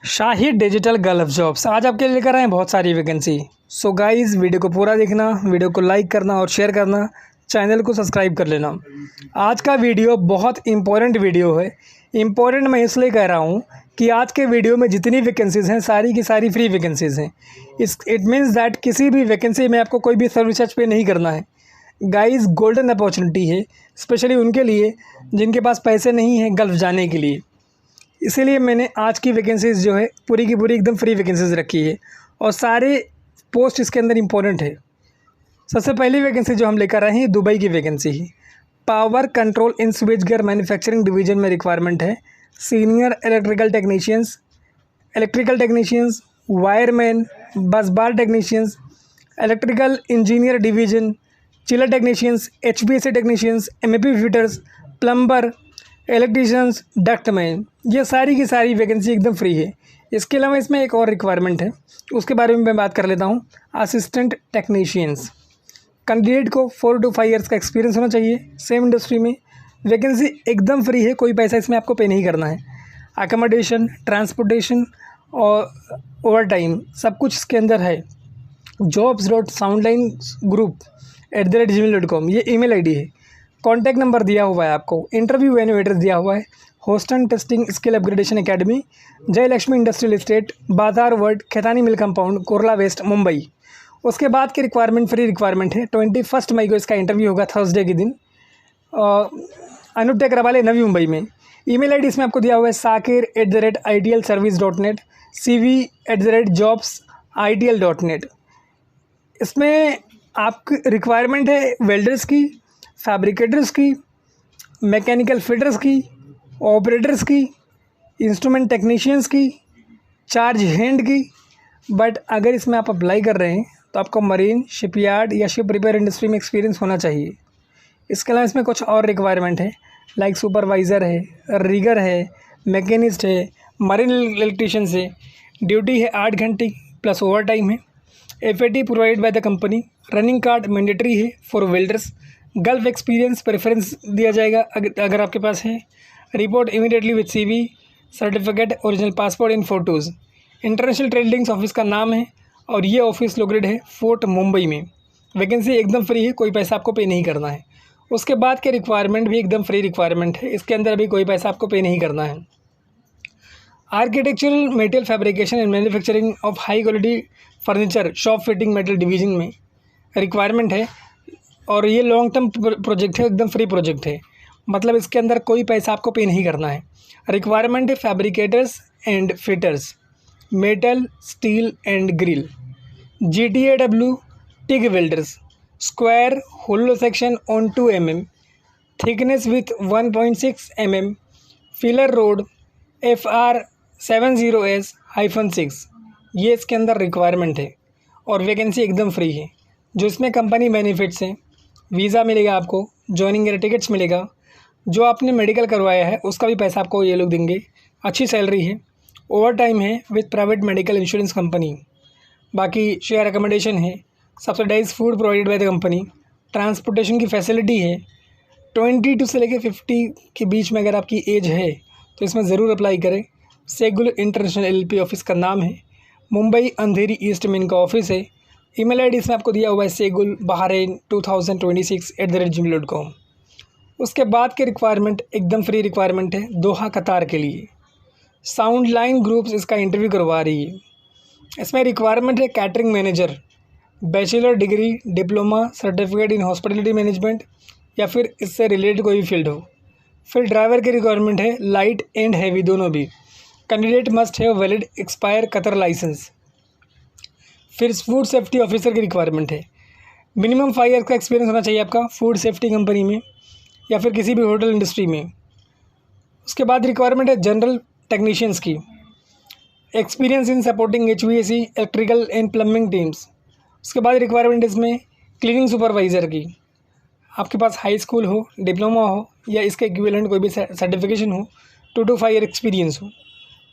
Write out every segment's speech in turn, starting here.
शाही digital gulf jobs आज आपके लिए लेकर आए हैं बहुत सारी वैकेंसी। सो गाइस, वीडियो को पूरा देखना, वीडियो को लाइक करना और शेयर करना, चैनल को सब्सक्राइब कर लेना। आज का वीडियो बहुत इंपॉर्टेंट वीडियो है। इंपॉर्टेंट मैं इसलिए कह रहा हूँ कि आज के वीडियो में जितनी वैकेंसीज़ हैं सारी की सारी फ्री वैकेंसीज़ हैं। इट मीन्स दैट किसी भी वैकेंसी में आपको कोई भी सर्विस पे नहीं करना है। गाइस, गोल्डन अपॉर्चुनिटी है, स्पेशली उनके लिए जिनके पास पैसे नहीं हैं गल्फ जाने के लिए। इसीलिए मैंने आज की वैकेंसीज़ जो है पूरी की पूरी एकदम फ्री वैकेंसीज़ रखी है और सारे पोस्ट इसके अंदर इंपॉर्टेंट है। सबसे पहली वैकेंसी जो हम लेकर आए हैं दुबई की वैकेंसी ही। Power control in switch gear manufacturing division में रिक्वायरमेंट है। Senior electrical technicians, wireman, bus bar technicians, electrical engineer division, chiller technicians, HVAC technicians, MEP fitters, plumber, electricians, ductman, ये सारी की सारी वैकेंसी एकदम फ्री है। इसके अलावा इसमें एक और रिक्वायरमेंट है, उसके बारे में मैं बात कर लेता हूँ। असिस्टेंट टेक्नीशियंस, कैंडिडेट को 4 to 5 ईयर्स का एक्सपीरियंस होना चाहिए सेम इंडस्ट्री में। वैकेंसी एकदम फ्री है, कोई पैसा इसमें आपको पे नहीं करना है। अकोमोडेशन, ट्रांसपोर्टेशन और ओवर टाइम सब कुछ इसके अंदर है। jobs.soundlinegroup@gmail.com ये ईमेल आईडी है। कॉन्टैक्ट नंबर दिया हुआ है आपको। इंटरव्यू वेन्यू एड्रेस दिया हुआ है। Houston testing skill upgradation academy, Jai Lakshmi industrial estate, Bazar ward, Khetani mill compound, Kurla west, Mumbai. उसके बाद की रिक्वायरमेंट फ्री रिक्वायरमेंट है। 21 मई को इसका इंटरव्यू होगा, थर्सडे के दिन, अनुप टेकरावाले, नवी मुंबई में। ईमेल आईडी इसमें आपको दिया हुआ है sakir@itlservice.net, cv@jobs.itl.net। इसमें आपकी रिक्वायरमेंट है वेल्डर्स की, फैब्रिकेटर्स की, मैकेनिकल फिटर्स की, ऑपरेटर्स की, इंस्ट्रूमेंट टेक्नीशियंस की, चार्ज हैंड की। बट अगर इसमें आप अप्लाई कर रहे हैं तो आपको मरीन, शिपयार्ड या शिप रिपेयर इंडस्ट्री में एक्सपीरियंस होना चाहिए। इसके अलावा इसमें कुछ और रिक्वायरमेंट है, लाइक सुपरवाइज़र है, रिगर है, मैकेनिस्ट है, मरीन इलेक्ट्रीशियन है। ड्यूटी है 8 घंटे प्लस ओवर टाइम है। FAT provide by the company. Running card mandatory है for welders. Gulf experience preference दिया जाएगा अगर आपके पास है। Report immediately with CV, certificate, original passport in photos. International tradings office का नाम है और ये ऑफिस लोकेटेड है फोर्ट मुंबई में। वैकेंसी एकदम फ्री है, कोई पैसा आपको पे नहीं करना है। उसके बाद के रिक्वायरमेंट भी एकदम फ्री रिक्वायरमेंट है, इसके अंदर अभी कोई पैसा आपको पे नहीं करना है। Architectural material fabrication and manufacturing of high quality furniture shop fitting metal division में रिक्वायरमेंट है और ये लॉन्ग टर्म प्रोजेक्ट है, एकदम फ्री प्रोजेक्ट है। मतलब इसके अंदर कोई पैसा आपको पे नहीं करना है। रिक्वायरमेंट है fabricators and fitters, metal, steel and grill, GTAW TIG welders, square hollow section on 2 mm, thickness with 1.6 mm, filler rod FR70S-6। ये इसके अंदर रिक्वायरमेंट है और वैकेंसी एकदम फ्री है। जो इसमें कंपनी बेनिफिट्स हैं, वीज़ा मिलेगा आपको, जॉइनिंग एयर टिकट्स मिलेगा, जो आपने मेडिकल करवाया है उसका भी पैसा आपको ये लोग देंगे, अच्छी सैलरी है, ओवर टाइम है with private medical insurance company. बाकी शेयर अकोमोडेशन है, subsidise food provided by the company, transportation की फैसिलिटी है। 22 से लेकर 50 के बीच में अगर आपकी एज है तो इसमें ज़रूर अप्लाई करें। सेगुल इंटरनेशनल LLP ऑफिस का नाम है, मुंबई अंधेरी ईस्ट में इनका ऑफिस है। ईमेल आईडी इसमें आपको दिया हुआ है segulbahrain2026@gmail.com। उसके बाद के रिक्वायरमेंट एकदम फ्री रिक्वायरमेंट है दोहा कतार के लिए। साउंड लाइन ग्रुप्स इसका इंटरव्यू करवा रही है। इसमें रिक्वायरमेंट है catering manager, bachelor degree, diploma, certificate in hospitality management या फिर इससे रिलेटेड कोई भी फील्ड हो। फिर ड्राइवर की रिक्वायरमेंट है, लाइट एंड हैवी दोनों भी। Candidate must have valid expire Qatar licence. फिर फूड सेफ्टी ऑफिसर की रिक्वायरमेंट है, मिनिमम 5 ईयर्स का एक्सपीरियंस होना चाहिए आपका फूड सेफ्टी कंपनी में या फिर किसी भी होटल इंडस्ट्री में। उसके बाद रिक्वायरमेंट है जनरल टेक्नीशियंस की, experience in supporting HVAC, electrical and plumbing teams. उसके बाद रिक्वायरमेंट इसमें क्लीनिंग सुपरवाइज़र की, आपके पास हाई स्कूल हो, डिप्लोमा हो या इसके इक्विवेलेंट कोई भी सर्टिफिकेशन हो, 2 to 5 ईयर एक्सपीरियंस हो।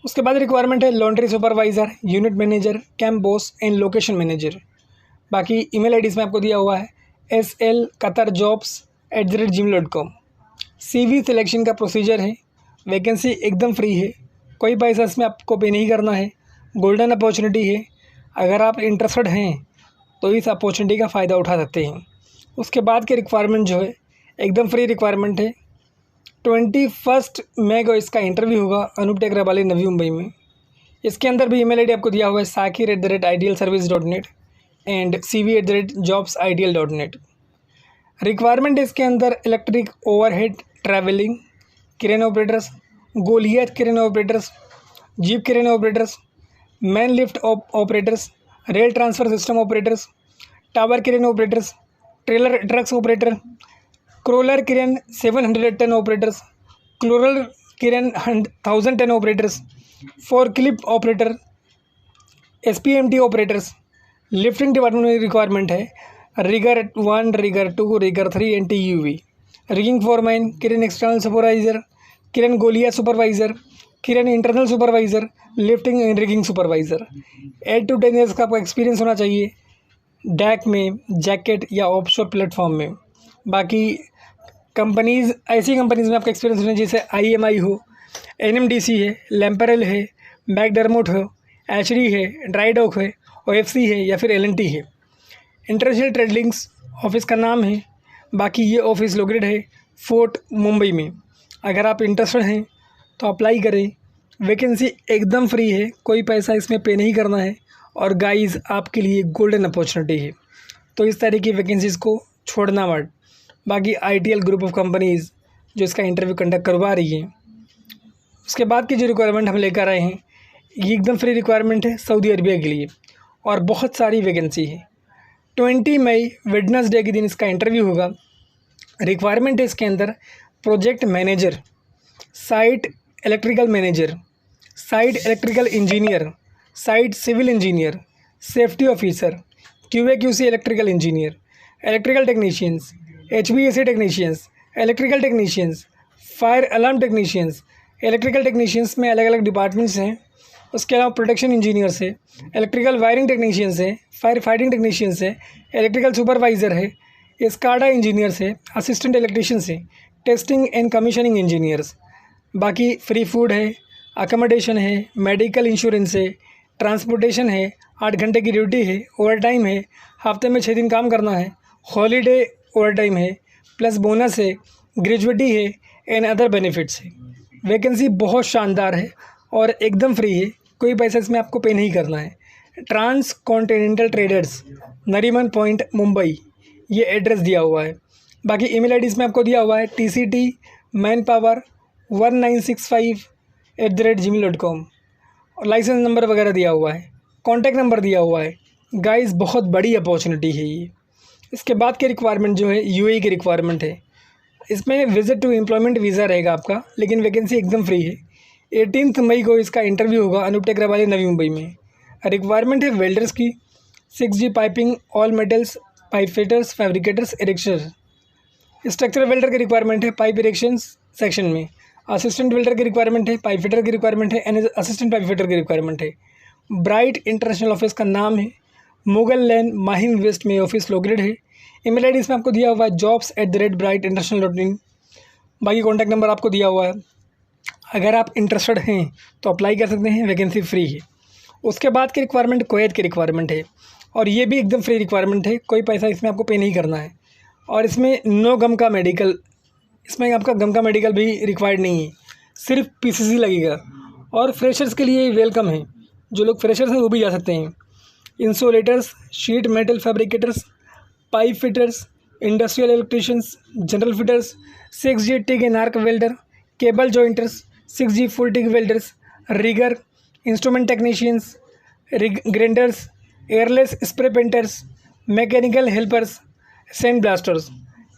उसके बाद रिक्वायरमेंट है laundry supervisor, unit manager, camp boss and location manager. बाकी ईमेल आईडी इसमें आपको दिया हुआ है slqatarjobs@gmail.com। CV सिलेक्शन का प्रोसीजर है, वैकेंसी एकदम फ्री है, कोई पैसा इसमें आपको पे नहीं करना है, गोल्डन अपॉर्चुनिटी है। अगर आप इंटरेस्टेड हैं तो इस अपॉर्चुनिटी का फ़ायदा उठा सकते हैं। उसके बाद के रिक्वायरमेंट जो है एकदम फ्री रिक्वायरमेंट है। 21 मई को इसका इंटरव्यू होगा अनूप टेकरा वाले नवी मुंबई में। इसके अंदर भी ईमेल आईडी आपको दिया हुआ है sakir@idealservice.net एंड cv@jobsideal.net। रिक्वायरमेंट इसके अंदर electric overhead travelling crane operators, goliath crane operators, jeep crane operators, man lift operators, rail transfer system operators, tower crane operators, trailer trucks operator, crawler crane 700 ton operators, crawler crane 1000 ton operators, forklift operator, SPMT operators. Lifting department में requirement है rigger 1, rigger 2, rigger 3 and TUV, rigging foreman, crane external supervisor, crane goliath supervisor, crane internal supervisor, lifting and rigging supervisor. 8 to 10 years का आपको experience होना चाहिए deck में, jacket या offshore platform में। बाकी कंपनीज़, ऐसी कंपनीज़ में आपका एक्सपीरियंस होना जैसे IMI हो, NMDC है, लैम्परेल है, मैकडर्मोट हो, एचडी है, ड्राइडॉक है, OFC है या फिर L&T है। इंटरनेशनल ट्रेडिंग्स ऑफिस का नाम है। बाकी ये ऑफिस लोकेटेड है फोर्ट मुंबई में। अगर आप इंटरेस्टेड हैं तो अप्लाई करें। वैकेंसी एकदम फ्री है, कोई पैसा इसमें पे नहीं करना है और गाइस आपके लिए गोल्डन अपॉर्चुनिटी है, तो इस तरह की वैकेंसीज़ को छोड़ना मत। बाकी ITL ग्रुप ऑफ कंपनीज़ जो इसका इंटरव्यू कंडक्ट करवा रही है, उसके बाद की जो रिक्वायरमेंट हम लेकर आए हैं ये एकदम फ्री रिक्वायरमेंट है सऊदी अरबिया के लिए और बहुत सारी वैकेंसी है। 20 मई वेडनेसडे के दिन इसका इंटरव्यू होगा। रिक्वायरमेंट है इसके अंदर project manager, site electrical manager, site electrical engineer, site civil engineer, safety officer, QA/QC electrical engineer, electrical technicians, HVAC technicians, electrical technicians, fire alarm technicians. Electrical technicians में अलग अलग डिपार्टमेंट्स हैं। उसके अलावा प्रोटेक्शन इंजीनियर्स है, इलेक्ट्रिकल वायरिंग टेक्नीशियंस है, fire fighting technicians है, electrical supervisor है, स्काडा इंजीनियर्स है, असिस्टेंट इलेक्ट्रीशियंस है, टेस्टिंग एंड कमीशनिंग इंजीनियर्स। बाकी फ्री फूड है, अकोमोडेशन है, मेडिकल इंश्योरेंस है, ट्रांसपोर्टेशन है, 8 घंटे की ड्यूटी है, ओवर टाइम है, हफ्ते में 6 दिन काम करना है, हॉलीडे ओवर टाइम है, प्लस बोनस है, ग्रेजुएटी है एंड अदर बेनिफिट्स है। वैकेंसी बहुत शानदार है और एकदम फ्री है, कोई पैसा इसमें आपको पे नहीं करना है। Transcontinental traders, Nariman point, Mumbai, ये एड्रेस दिया हुआ है। बाकी ईमेल आईडी इसमें आपको दिया हुआ है tctmanpower1965@gmail.com और लाइसेंस नंबर वगैरह दिया हुआ है, कॉन्टैक्ट नंबर दिया हुआ है। गाइस बहुत बड़ी अपॉर्चुनिटी है ये। इसके बाद की रिक्वायरमेंट जो है UAE की रिक्वायरमेंट है। इसमें विजिट टू एम्प्लॉयमेंट वीज़ा रहेगा आपका, लेकिन वैकेंसी एकदम फ्री है। 18 मई को इसका इंटरव्यू होगा अनूप टेकरा वाले नवी मुंबई में। रिक्वायरमेंट है वेल्डर्स की, 6G piping, all metals, pipe fitters, fabricators, erectors. Structure welder की रिक्वायरमेंट है पाइप इरेक्शन सेक्शन में। असिस्टेंट वेल्डर की रिक्वायरमेंट है, पाइप फिटर की रिक्वायरमेंट है एंड असिस्टेंट पाइप फिटर की रिक्वायरमेंट है। ब्राइट इंटरनेशनल ऑफिस का नाम है, मुगल लैन, माहिम वेस्ट में ऑफिस लोकेटेड है। ईमेल आईडी इसमें आपको दिया हुआ है jobs@brightinternational.in। बाकी कॉन्टैक्ट नंबर आपको दिया हुआ है। अगर आप इंटरेस्टेड हैं तो अप्लाई कर सकते हैं, वैकेंसी फ्री है। उसके बाद की रिक्वायरमेंट कुवैत की रिक्वायरमेंट है और ये भी एकदम फ्री रिक्वायरमेंट है, कोई पैसा इसमें आपको पे नहीं करना है और इसमें नो गम का मेडिकल, इसमें आपका गम का मेडिकल भी रिक्वायर्ड नहीं है, सिर्फ PCC लगेगा और फ्रेशर्स के लिए वेलकम है। जो लोग फ्रेशर्स हैं वो भी जा सकते हैं। Insulators, sheet metal fabricators, pipe fitters, industrial electricians, general fitters, 6G TIG and arc welder, cable jointers, 6G full TIG welders, rigger, instrument technicians, grinders, airless spray painters, mechanical helpers, sand blasters.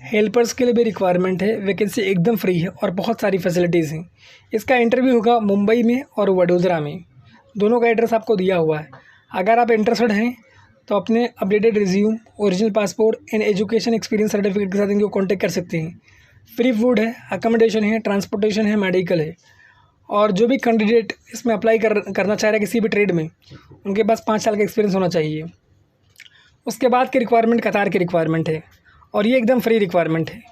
Helpers के लिए भी requirement है। Vacancy एकदम free है और बहुत सारी facilities हैं। इसका इंटरव्यू होगा मुंबई में और वडोदरा में, दोनों का एड्रेस आपको दिया हुआ है। अगर आप इंटरेस्टेड हैं तो अपने updated resume, original passport and education experience certificate के साथ इनको कॉन्टैक्ट कर सकते हैं। फ्री फूड है, अकोमोडेशन है, ट्रांसपोर्टेशन है, मेडिकल है। और जो भी कैंडिडेट इसमें अप्लाई करना चाह रहे हैं किसी भी ट्रेड में, उनके पास 5 साल का एक्सपीरियंस होना चाहिए। उसके बाद की रिक्वायरमेंट कतार की रिक्वायरमेंट है और ये एकदम फ्री रिक्वायरमेंट है।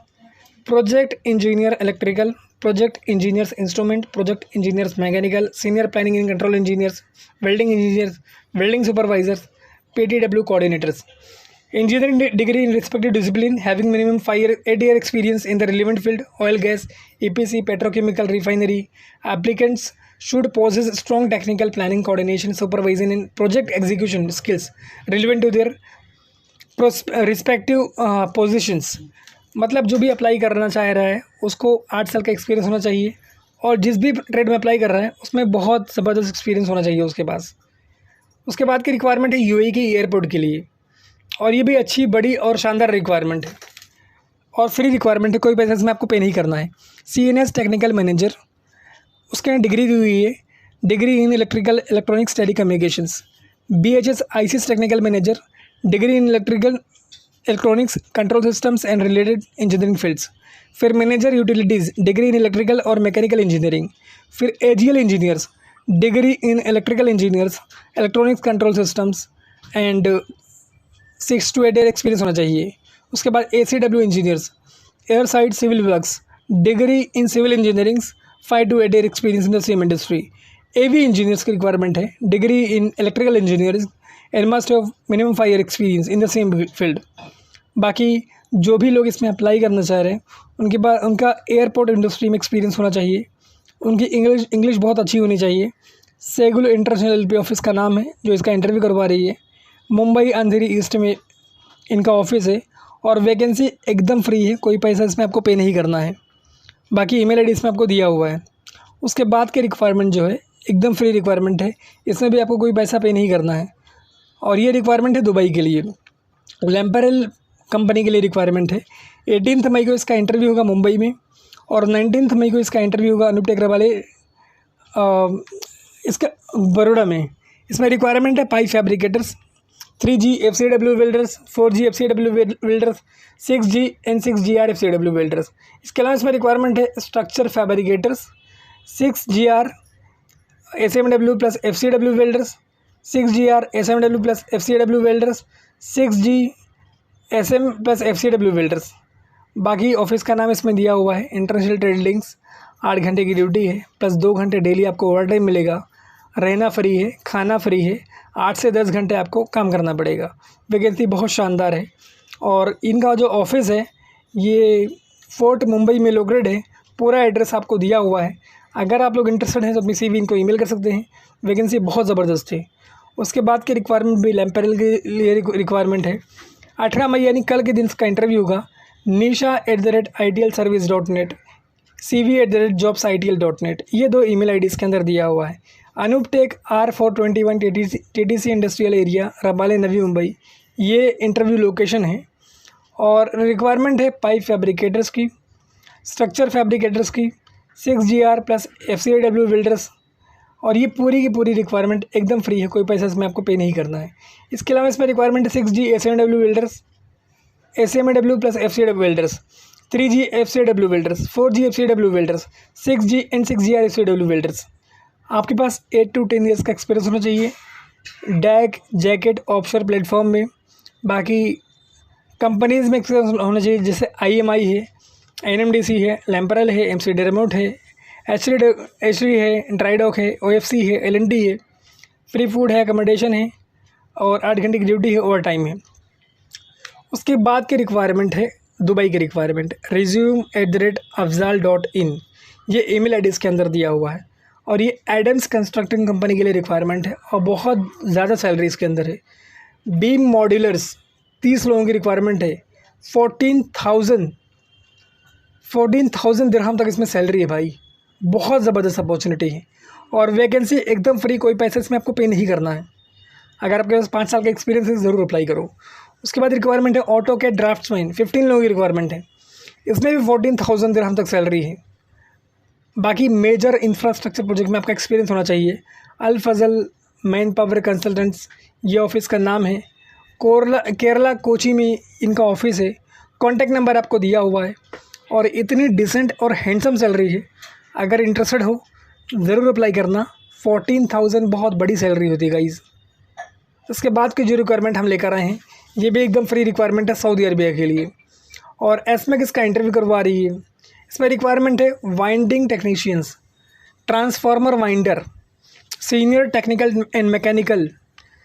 Project engineer electrical, project engineers instrument, project engineers mechanical, senior planning and control engineers, welding engineers, welding supervisors, PTW coordinators. Engineering degree in respective discipline having minimum 8 year experience in the relevant field, oil, gas, EPC, petrochemical, refinery. Applicants should possess strong technical planning, coordination, supervision and project execution skills relevant to their respective positions. मतलब जो भी apply करना चाह रहा है उसको 8 साल का एक्सपीरियंस होना चाहिए और जिस भी ट्रेड में अप्लाई कर रहा है उसमें बहुत ज़बरदस्त एक्सपीरियंस होना चाहिए उसके पास. उसके बाद की रिक्वायरमेंट है UAE की एयरपोर्ट के लिए, और ये भी अच्छी बड़ी और शानदार रिक्वायरमेंट है और फ्री रिक्वायरमेंट है, कोई पैसा इसमें आपको पे नहीं करना है. CNS टेक्निकल मैनेजर, उसके यहाँ डिग्री दी हुई है, degree in electronics telecommunications. BHS ICS technical manager, degree in electronics control systems and related engineering fields. फिर manager utilities, degree in electrical और मैकेनिकल इंजीनियरिंग. फिर AGL engineers, degree in electrical engineers, electronics control systems and 6 to 8 year experience होना चाहिए. उसके बाद ACW engineers, air side civil works, degree in civil engineering, 5 to 8 year experience in the same industry. AV engineers की requirement है, degree in electrical engineering and must have minimum 5 year experience in the same field. बाकी जो भी लोग इसमें apply करना चाह रहे हैं उनके पास उनका एयरपोर्ट इंडस्ट्री में एक्सपीरियंस होना चाहिए, उनकी इंग्लिश बहुत अच्छी होनी चाहिए. सेगुल इंटरनेशनल LP ऑफिस का नाम है जो इसका इंटरव्यू करवा रही है. मुंबई अंधेरी ईस्ट में इनका ऑफिस है और वैकेंसी एकदम फ्री है, कोई पैसा इसमें आपको पे नहीं करना है. बाकी email ID इसमें आपको दिया हुआ है. उसके बाद के रिक्वायरमेंट जो है एकदम फ्री रिक्वायरमेंट है, इसमें भी आपको कोई पैसा पे नहीं करना है और ये रिक्वायरमेंट है दुबई के लिए. लैम्परेल कंपनी के लिए रिक्वायरमेंट है. 18 मई को इसका इंटरव्यू होगा मुंबई में और 19 मई को इसका इंटरव्यू होगा अनूप टेकरा वाले इसका बड़ौदा में. इसमें रिक्वायरमेंट है pipe fabricators, 3G FCW welders, 4G FCW welders, 6G and 6GR FCW welders. इसके अलावा इसमें रिक्वायरमेंट है structure fabricators, 6GR SMW plus FCW welders, 6GR SMW plus FCW welders, 6G SM plus FCW welders. बाकी office का नाम इसमें दिया हुआ है. इंटरनेशनल ट्रेड लिंक्स, 8 घंटे की ड्यूटी है प्लस 2 घंटे डेली आपको ओवर टाइम मिलेगा. रहना फ्री है, खाना फ्री है, 8 से 10 घंटे आपको काम करना पड़ेगा. वैकेंसी बहुत शानदार है और इनका जो ऑफिस है ये फोर्ट मुंबई में लोकेटेड है. पूरा एड्रेस आपको दिया हुआ है. अगर आप लोग इंटरेस्टेड हैं तो अपनी CV इनको ईमेल कर सकते हैं. वैकेंसी बहुत ज़बरदस्त है. उसके बाद के रिक्वायरमेंट भी लैम्परेल के लिए रिक्वायरमेंट है. 18 मई यानी कल के दिन इसका इंटरव्यू होगा. nisha@itlservice.net, cv@jobsitl.net, ये 2 email ID इसके अंदर दिया हुआ है. Anoop tech R421 TTC industrial area, Rabale, Navi Mumbai, ये इंटरव्यू लोकेशन है. और रिक्वायरमेंट है पाइप फैब्रिकेटर्स की, स्ट्रक्चर फैब्रिकेटर्स की, 6GR प्लस FCW वेल्डर्स. और ये पूरी की पूरी रिक्वायरमेंट एकदम फ्री है, कोई पैसा इसमें आपको पे नहीं करना है. इसके अलावा इसमें रिक्वायरमेंट है 6G SMW welders, SMW plus FCW welders, 3G FCW welders, 4G FCW welders, 6G and 6GR FCW welders. आपके पास 8 to 10 ईयर्स का एक्सपीरियंस होना चाहिए डैक जैकेट ऑफशोर प्लेटफॉर्म में. बाकी कंपनीज़ में एक्सपीरियंस होना चाहिए जैसे IMI है, NMDC है, लैम्परेल है, MC डेरमोट है, HD है, ड्राइडॉक है, OFC है, L&T है. फ्री फूड है, अकोमोडेशन है और 8 घंटे की ड्यूटी है, ओवर टाइम है. उसके बाद की रिक्वायरमेंट है दुबई की रिक्वायरमेंट, resume@afzal.in, ये email ID इसके अंदर दिया हुआ है. और ये एडम्स कंस्ट्रक्टिंग कंपनी के लिए रिक्वायरमेंट है और बहुत ज़्यादा सैलरी इसके अंदर है. बीम मॉड्यूलर्स 30 लोगों की रिक्वायरमेंट है. 14,000 दिरहम तक इसमें सैलरी है भाई, बहुत ज़बरदस्त अपॉर्चुनिटी है. और वैकेंसी एकदम फ्री, कोई पैसा इसमें आपको पे नहीं करना है. अगर आपके पास 5 साल का एक्सपीरियंस है ज़रूर अप्लाई करो. उसके बाद रिक्वायरमेंट है ऑटोकैड ड्राफ्ट्समैन, 15 लोगों की रिक्वायरमेंट है. इसमें भी 14,000 दिरहम तक सैलरी है. बाकी मेजर इंफ्रास्ट्रक्चर प्रोजेक्ट में आपका एक्सपीरियंस होना चाहिए. अल फजल मैन पावर कंसल्टेंट्स, ये ऑफिस का नाम है. केरला कोची में इनका ऑफिस है. कॉन्टैक्ट नंबर आपको दिया हुआ है और इतनी डिसेंट और हैंडसम सैलरी है. अगर इंटरेस्टेड हो ज़रूर अप्लाई करना. 14,000 बहुत बड़ी सैलरी होती है गाइज़. उसके बाद की जो रिक्वायरमेंट हम लेकर आए हैं ये भी एकदम फ्री रिक्वायरमेंट है सऊदी अरबिया के लिए और एसमेक इसका इंटरव्यू करवा रही है. इसमें रिक्वायरमेंट है winding technicians, transformer winder, senior technical and mechanical,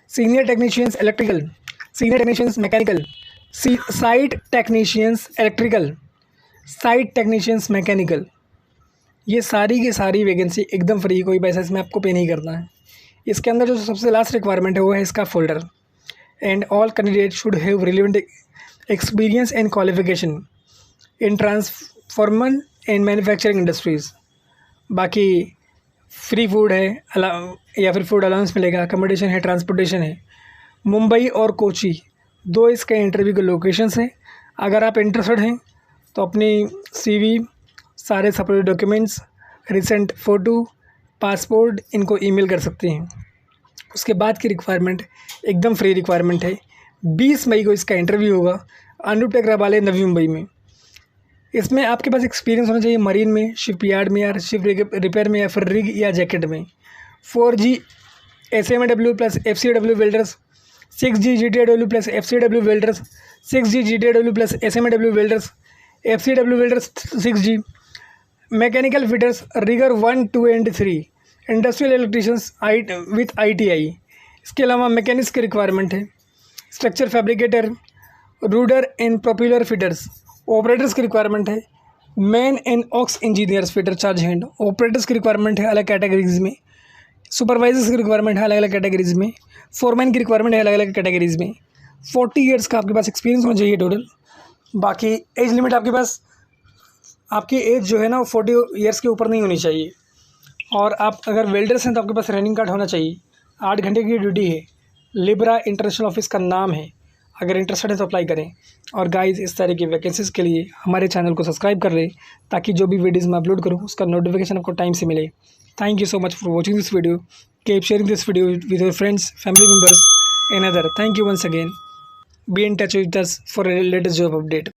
senior technicians electrical, senior technicians mechanical, site technicians electrical, site technicians mechanical. ये सारी की सारी वैकेंसी एकदम फ्री, कोई पैसा इसमें आपको पे नहीं करना है। इसके अंदर जो सबसे लास्ट रिक्वायरमेंट है वो है इसका folder, and all candidate should have relevant experience and qualification in transformer and manufacturing industries. बाकी फ्री फूड है या फिर फूड अलाउंस मिलेगा, अकोमोडेशन है, ट्रांसपोर्टेशन है। मुंबई और कोची 2 इसके इंटरव्यू के लोकेशंस हैं। अगर आप इंटरेस्टेड हैं तो अपनी CV, सारे supported documents, recent photo, passport इनको ईमेल कर सकते हैं। उसके बाद की रिक्वायरमेंट एकदम फ्री रिक्वायरमेंट है। 20 मई को इसका इंटरव्यू होगा अनूप टेकरा वाले नवी मुंबई में। इसमें आपके पास एक्सपीरियंस होना चाहिए मरीन में, शिप यार्ड में, या शिप रिपेयर में, या फिर रिग या जैकेट में। 4G SMW plus FCW welders, 6G GTW plus FCW welders, 6G GTW plus SMW welders, FCW welders 6G, mechanical fitters rigger 1, 2 and 3, industrial electricians with ITI। इसके अलावा mechanics की requirement है, structure fabricator, rudder and propeller fitters. Operators की requirement है, man and aux engineers fitter charge hand. Operators की requirement है अलग categories में, सुपरवाइजर्स की रिक्वायरमेंट है अलग अलग कैटेगरीज में, फोरमैन की रिक्वायरमेंट है अलग अलग कैटेगरीज में। 40 ईयर्स का आपके पास एक्सपीरियंस होना चाहिए टोटल। बाकी एज लिमिट आपकी एज जो है ना वो 40 ईयर्स के ऊपर नहीं होनी चाहिए। और आप अगर वेल्डर्स हैं तो आपके पास रनिंग कार्ड होना चाहिए। 8 घंटे की ड्यूटी है, लिब्रा इंटरनेशनल ऑफिस का नाम है। अगर इंटरेस्टेड है तो अप्लाई करें। और गाइस, इस तरह की वैकेंसीज़ के लिए हमारे चैनल को सब्सक्राइब कर लें ताकि जो भी वीडियोज़ मैं अपलोड करूँ उसका नोटिफिकेशन आपको टाइम से मिले। Thank you so much for watching this video. Keep sharing this video with your friends, family members and other. Thank you once again. Be in touch with us for latest job update.